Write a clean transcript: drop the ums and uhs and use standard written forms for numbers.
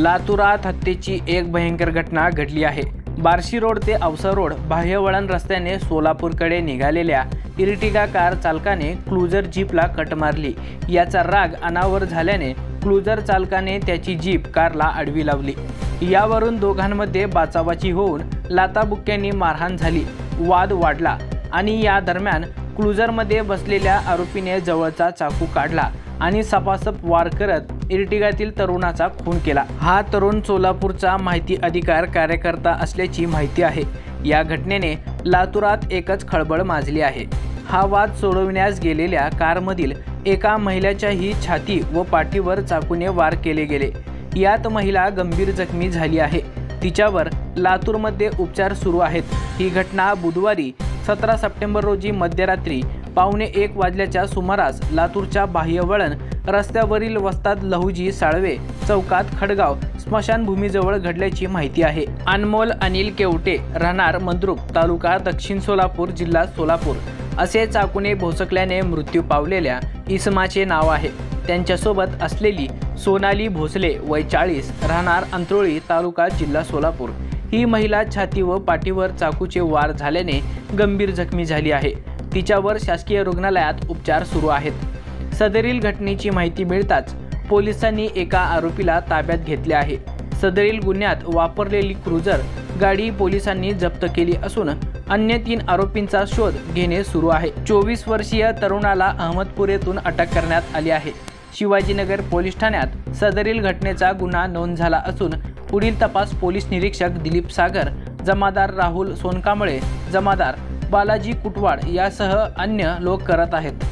लातूरात हत्येची एक भयंकर घटना घडली आहे। बार्शी रोड ते औसा रोड बाह्य वळण रस्त्याने सोलापूरकडे निघालेल्या इर्टिगा कार चालकाने क्लुझर जीपला कट मारली। याचा राग अनावर झाल्याने क्लुझर चालकाने त्याची जीप कारला आडवी लावली। यावरून दोघांमध्ये बाचाबाची होऊन लाताबुक्क्यांनी मारहाण झाली, वाद वाढला आणि या दरम्यान क्लुझरमध्ये बसलेल्या आरोपीने जवळचा चाकू काढला आणि सपासप वार करत इर्टिगातील तरुणाचा खून केला। हा तरुण सोलापूरचा माहिती अधिकार कार्यकर्ता असल्याची माहिती आहे। या घटनेने लातूरात एकच खळबळ माजली आहे। हा वाद सोडविण्यास गेलेल्या कारमधील एका महिलेच्याही छाती व पाठीवर चाकूने वार केले गेले। यात महिला गंभीर जखमी झाली आहे। तिच्यावर लातूरमध्ये उपचार सुरू आहेत। ही घटना बुधवारी 17 सप्टेंबर रोजी मध्यरात्री 1:15 वाजल्याच्या सुमारास लातूरच्या बाह्य वळण रस्त्यावरील वस्ताद लहुजी साळवे चौकात खडगाव स्मशानभूमीजवळ घडल्याची माहिती आहे। अनमोल अनिल केवटे राहणार मंद्रुप तालुका दक्षिण सोलापूर जिल्हा सोलापूर असे चाकूने भोसकल्याने मृत्यू पावलेल्या इसमाचे नाव आहे। त्यांच्यासोबत असलेली सोनाली भोसले वय 40 राहणार अंत्रोळी तालुका जिल्हा सोलापूर ही महिला छाती व पाठीवर चाकूचे वार झाल्याने गंभीर जखमी झाली आहे। तिच्यावर शासकीय रुग्णालयात उपचार सुरू आहेत। सदरील घटनेची माहिती मिळताच पोलिसांनी एका आरोपीला ताब्यात घेतले आहे। सदरील गुन्ह्यात वापरलेली क्रुझर गाडी पोलिसांनी जप्त केली असून अन्य 3 आरोपींचा शोध घेणे सुरू आहे। 24 वर्षीय तरुणाला अहमदपूर येथून अटक करण्यात आली आहे। शिवाजीनगर पोलीस ठाण्यात सदरील घटनेचा गुन्हा नोंद झाला असून पुढील तपास पोलीस निरीक्षक दिलीप सागर, जमादार राहुल सोनकांबळे, जमादार बालाजी कुटवाड यासह अन्य लोक करत आहेत।